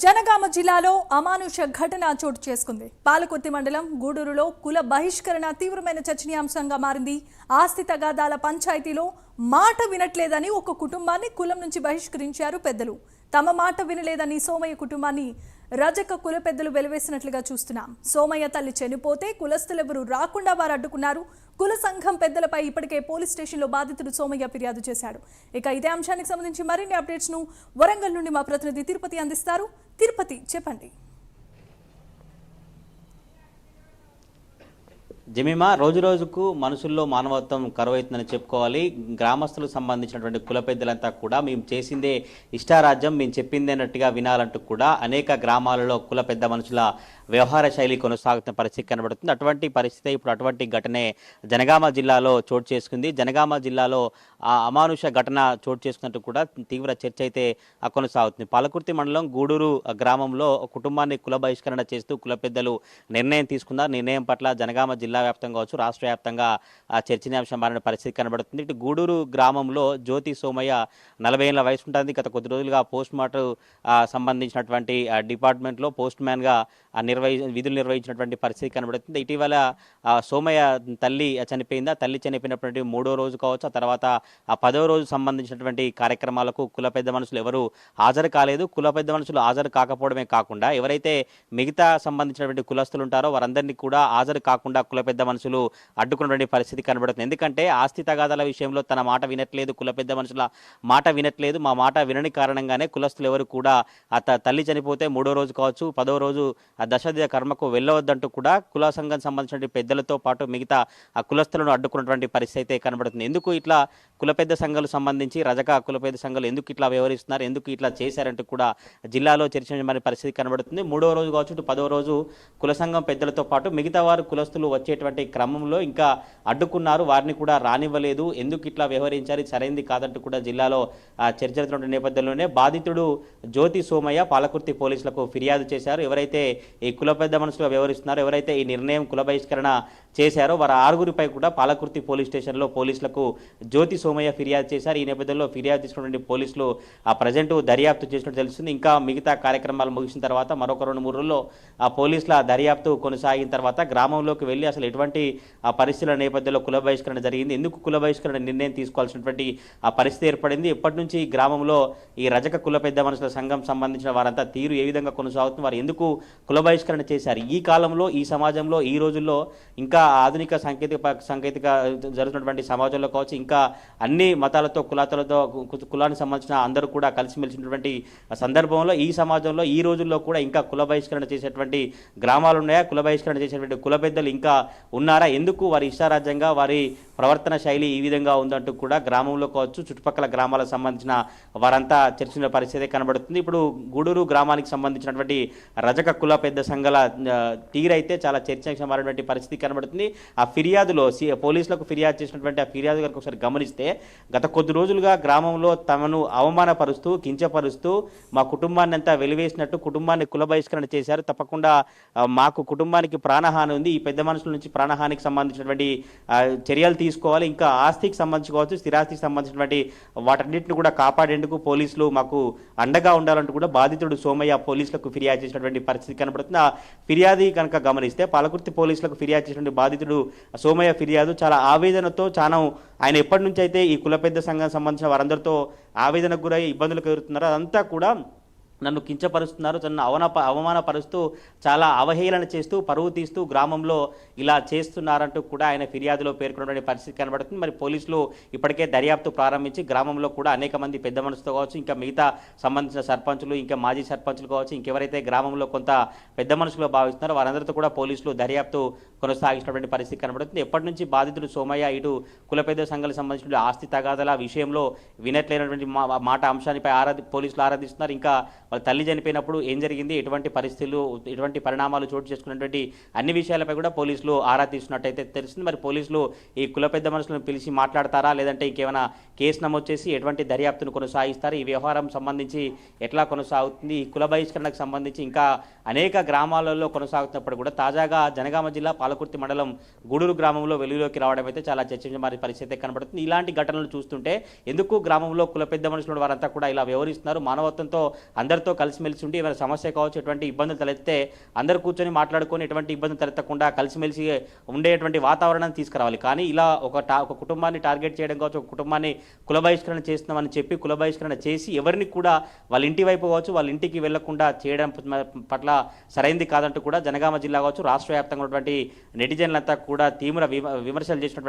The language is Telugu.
జనగామ జిల్లాలో అమానుష ఘటన చోటు చేసుకుంది. పాలకుర్తి మండలం గూడూరులో కుల బహిష్కరణ తీవ్రమైన చర్చనీయాంశంగా మారింది. ఆస్తి తగాదాల పంచాయతీలో మాట వినట్లేదని ఒక కుటుంబాన్ని కులం నుంచి బహిష్కరించారు పెద్దలు. తమ మాట వినలేదని సోమయ్య కుటుంబాన్ని రజక కుల పెద్దలు వెలివేసినట్లుగా చూస్తున్నాం. సోమయ్య తల్లి చనిపోతే కులస్తులెవరూ రాకుండా వారు అడ్డుకున్నారు. కుల సంఘం పెద్దలపై ఇప్పటికే పోలీస్ స్టేషన్లో బాధితుడు సోమయ్య ఫిర్యాదు చేశాడు. ఇక ఇదే అంశానికి సంబంధించి మరిన్ని అప్డేట్స్ ను వరంగల్ నుండి మా ప్రతినిధి తిరుపతి అందిస్తారు. తిరుపతి, చెప్పండి. జమీమా, రోజు రోజుకు మనుషుల్లో మానవత్వం కరువైతుందని చెప్పుకోవాలి. గ్రామస్తులకు సంబంధించినటువంటి కుల పెద్దలంతా కూడా మేము చేసిందే ఇష్టారాజ్యం, మేము చెప్పిందే అన్నట్టుగా వినాలంటూ కూడా అనేక గ్రామాలలో కుల పెద్ద మనుషుల వ్యవహార శైలి కొనసాగుతున్న పరిస్థితి కనబడుతుంది. అటువంటి పరిస్థితి ఇప్పుడు అటువంటి ఘటనే జనగామ జిల్లాలో చోటు చేసుకుంది. జనగామ జిల్లాలో అమానుష ఘటన చోటు చేసుకున్నట్టు కూడా తీవ్ర చర్చ అయితే కొనసాగుతుంది. పాలకుర్తి మండలం గూడూరు గ్రామంలో కుటుంబాన్ని కుల బహిష్కరణ చేస్తూ కుల పెద్దలు నిర్ణయం తీసుకున్నారు. నిర్ణయం పట్ల జనగామ జిల్లా వ్యాప్తంగా కావచ్చు, రాష్ట్ర వ్యాప్తంగా చర్చనీయాంశం మారిన పరిస్థితి కనబడుతుంది. ఇటు గూడూరు గ్రామంలో జ్యోతి సోమయ్య 40 ఏళ్ల వయసు ఉంటుంది. గత కొద్ది రోజులుగా పోస్ట్ మార్టం సంబంధించినటువంటి డిపార్ట్మెంట్లో పోస్ట్ మ్యాన్గా విధులు నిర్వహించినటువంటి పరిస్థితి కనబడుతుంది. ఇటీవల సోమయ్య తల్లి చనిపోయింది. ఆ తల్లి చనిపోయినటువంటి 3వ రోజు కావచ్చు, ఆ తర్వాత 10వ రోజు సంబంధించినటువంటి కార్యక్రమాలకు కుల పెద్ద మనుషులు ఎవరు హాజరు కాలేదు. కుల పెద్ద మనుషులు హాజరు కాకపోవడమే కాకుండా ఎవరైతే మిగతా సంబంధించినటువంటి కులస్తులు ఉంటారో వారందరినీ కూడా హాజరు కాకుండా కుల పెద్ద మనుషులు అడ్డుకున్నటువంటి పరిస్థితి కనబడుతుంది. ఎందుకంటే ఆస్తి తగాదాల విషయంలో తన మాట వినట్లేదు, కుల పెద్ద మనుషుల మాట వినట్లేదు, మా మాట వినని కారణంగానే కులస్తులు ఎవరు కూడా తల్లి చనిపోతే 3వ రోజు కావచ్చు, 10వ రోజు దశదిన కర్మకు వెళ్ళవద్దంటూ కూడా కుల సంఘం సంబంధించిన పెద్దలతో పాటు మిగతా కులస్తులను అడ్డుకున్నటువంటి పరిస్థితి అయితే కనబడుతుంది. ఎందుకు ఇట్లా కుల పెద్ద సంఘాలు సంబంధించి రజక కుల పెద్ద సంఘాలు ఎందుకు ఇట్లా వ్యవహరిస్తున్నారు, ఎందుకు ఇట్లా చేశారంటూ కూడా జిల్లాలో చర్చించమనే పరిస్థితి కనబడుతుంది. 3వ రోజు కావచ్చు, 10వ రోజు కుల సంఘం పెద్దలతో పాటు మిగతా వారు కులస్తులు వచ్చేటువంటి క్రమంలో ఇంకా అడ్డుకున్నారు, వారిని కూడా రానివ్వలేదు. ఎందుకు ఇట్లా వ్యవహరించారు, సరైంది కాదంటూ కూడా జిల్లాలో చర్చలుతున్న నేపథ్యంలోనే బాధితుడు జ్యోతి సోమయ్య పాలకుర్తి పోలీసులకు ఫిర్యాదు చేశారు. ఎవరైతే ఈ కుల పెద్ద మనుషులుగా వ్యవహరిస్తున్నారో, ఎవరైతే ఈ నిర్ణయం కుల బహిష్కరణ చేశారో వారు 6గురిపై కూడా పాలకుర్తి పోలీస్ స్టేషన్లో పోలీసులకు జ్యోతి సోమయ్య ఫిర్యాదు చేశారు. ఈ నేపథ్యంలో ఫిర్యాదు తీసుకున్నటువంటి పోలీసులు ప్రజెంట్ దర్యాప్తు చేసినట్టు తెలుస్తుంది. ఇంకా మిగతా కార్యక్రమాలు ముగిసిన తర్వాత మరొక 2-3 రోజుల్లో పోలీసుల దర్యాప్తు కొనసాగిన తర్వాత గ్రామంలోకి వెళ్ళి అసలు ఎటువంటి పరిస్థితుల నేపథ్యంలో కుల బహిష్కరణ జరిగింది, ఎందుకు కుల బహిష్కరణ నిర్ణయం తీసుకోవాల్సినటువంటి పరిస్థితి ఏర్పడింది, ఎప్పటి నుంచి ఈ గ్రామంలో ఈ రజక కుల పెద్ద మనుషుల సంఘం సంబంధించిన వారంతా తీరు ఏ విధంగా కొనసాగుతుంది, వారు ఎందుకు కుల బహిష్కరణ చేశారు, ఈ కాలంలో ఈ సమాజంలో ఈ రోజుల్లో ఇంకా ఆధునిక సాంకేతిక జరుగుతున్నటువంటి సమాజంలో కావచ్చు, ఇంకా అన్ని మతాలతో కులానికి సంబంధించిన అందరూ కూడా కలిసిమెలిసినటువంటి సందర్భంలో ఈ సమాజంలో ఈ రోజుల్లో కూడా ఇంకా కుల బహిష్కరణ చేసేటువంటి గ్రామాలు ఉన్నాయా, కుల బహిష్కరణ చేసేటువంటి కుల పెద్దలు ఇంకా ఉన్నారా, ఎందుకు వారి ఇష్టారాజ్యంగా వారి ప్రవర్తన శైలి ఈ విధంగా ఉందంటూ కూడా గ్రామంలో కావచ్చు చుట్టుపక్కల గ్రామాలకు సంబంధించిన వారంతా చర్చించిన పరిస్థితి కనబడుతుంది. ఇప్పుడు గూడూరు గ్రామానికి సంబంధించినటువంటి రజక కుల పెద్ద సంఘాల తీరైతే చాలా చర్చనీయమైనటువంటి పరిస్థితి కనబడుతుంది. ఆ ఫిర్యాదులో పోలీసులకు ఫిర్యాదు చేసినటువంటి ఆ ఫిర్యాదు కనుక ఒకసారి గమనిస్తే గత కొద్ది రోజులుగా గ్రామంలో తమను అవమానపరుస్తూ కించపరుస్తూ మా కుటుంబాన్ని అంతా వెలివేసినట్టు కుటుంబాన్ని కుల బహిష్కరణ చేశారు, తప్పకుండా మాకు కుటుంబానికి ప్రాణహాని ఉంది, ఈ పెద్ద మనుషుల నుంచి ప్రాణహానికి సంబంధించినటువంటి చర్యలు తీసుకోవాలి, ఇంకా ఆస్తికి సంబంధించి కావచ్చు స్థిరాస్తికి సంబంధించినటువంటి వాటన్నిటిని కూడా కాపాడేందుకు పోలీసులు మాకు అండగా ఉండాలంటూ కూడా బాధితుడు సోమయ్య పోలీసులకు ఫిర్యాదు చేసినటువంటి పరిస్థితి కనబడుతుంది. ఆ ఫిర్యాదు కనుక గమనిస్తే పాలకుర్తి పోలీసులకు ఫిర్యాదు చేసినటువంటి బాధితుడు సోమయ్య ఫిర్యాదు చాలా ఆవేదనతో ఆయన ఎప్పటి నుంచి అయితే ఈ కుల పెద్ద సంఘం సంబంధించిన వారందరితో ఆవేదనకు గురై ఇబ్బందులకు ఎదురుతున్నారో అదంతా కూడా నన్ను కించపరుస్తున్నారు, తను అవమానపరుస్తూ చాలా అవహేళన చేస్తూ పరువు తీస్తూ గ్రామంలో ఇలా చేస్తున్నారంటూ కూడా ఆయన ఫిర్యాదులో పేర్కొన్నటువంటి పరిస్థితి కనబడుతుంది. మరి పోలీసులు ఇప్పటికే దర్యాప్తు ప్రారంభించి గ్రామంలో కూడా అనేక మంది పెద్ద మనుషులతో కావచ్చు, ఇంకా మిగతా సంబంధించిన సర్పంచులు, ఇంకా మాజీ సర్పంచులు కావచ్చు, ఇంకెవరైతే గ్రామంలో కొంత పెద్ద మనుషులుగా భావిస్తున్నారో వారందరితో కూడా పోలీసులు దర్యాప్తు కొనసాగించినటువంటి పరిస్థితి కనబడుతుంది. ఎప్పటి నుంచి బాధితుడు సోమయ్య ఇటు కుల పెద్ద సంఘాలకు సంబంధించిన ఆస్తి తగాదాల విషయంలో వినట్లేనటువంటి మాట అంశానిపై పోలీసులు ఆరాధిస్తున్నారు. ఇంకా వాళ్ళ తల్లి చనిపోయినప్పుడు ఏం జరిగింది, ఎటువంటి పరిస్థితులు ఎటువంటి పరిణామాలు చోటు చేసుకున్నటువంటి అన్ని విషయాలపై కూడా పోలీసులు ఆరా తీస్తున్నట్టయితే తెలుస్తుంది. మరి పోలీసులు ఈ కుల పెద్ద మనుషులను పిలిచి మాట్లాడతారా, లేదంటే ఇంకేమైనా కేసు నమోదు చేసి ఎటువంటి దర్యాప్తును కొనసాగిస్తారు, ఈ వ్యవహారం సంబంధించి ఎట్లా కొనసాగుతుంది, ఈ కుల బహిష్కరణకు సంబంధించి ఇంకా అనేక గ్రామాలలో కొనసాగుతున్నప్పుడు కూడా తాజాగా జనగామ జిల్లా పాలకుర్తి మండలం గూడూరు గ్రామంలో వెలుగులోకి రావడం అయితే చాలా చర్చించే పరిస్థితి కనబడుతుంది. ఇలాంటి ఘటనలు చూస్తుంటే ఎందుకు గ్రామంలో కుల పెద్ద మనుషులు వారంతా కూడా ఇలా వ్యవహరిస్తున్నారు, మానవత్వంతో అందరూ అందరితో కలిసిమెలిసి ఉండి ఏమైనా సమస్య కావచ్చు, ఎటువంటి ఇబ్బందులు తలెత్తే అందరు కూర్చొని మాట్లాడుకొని ఎటువంటి ఇబ్బందులు తలెత్తకుండా కలిసిమెలిసి ఉండేటువంటి వాతావరణాన్ని తీసుకురావాలి. కానీ ఇలా ఒక కుటుంబాన్ని టార్గెట్ చేయడం కావచ్చు, ఒక కుటుంబాన్ని కుల బహిష్కరణ చేస్తున్నామని చెప్పి కుల బహిష్కరణ చేసి ఎవరిని కూడా వాళ్ళ ఇంటి వైపు కావచ్చు, వాళ్ళ ఇంటికి వెళ్లకుండా చేయడం పట్ల సరైంది కాదంటూ కూడా జనగామ జిల్లా కావచ్చు, రాష్ట్ర వ్యాప్తంగా ఉన్నటువంటి నెటిజన్లంతా కూడా తీవ్ర విమర్శలు చేసినటువంటి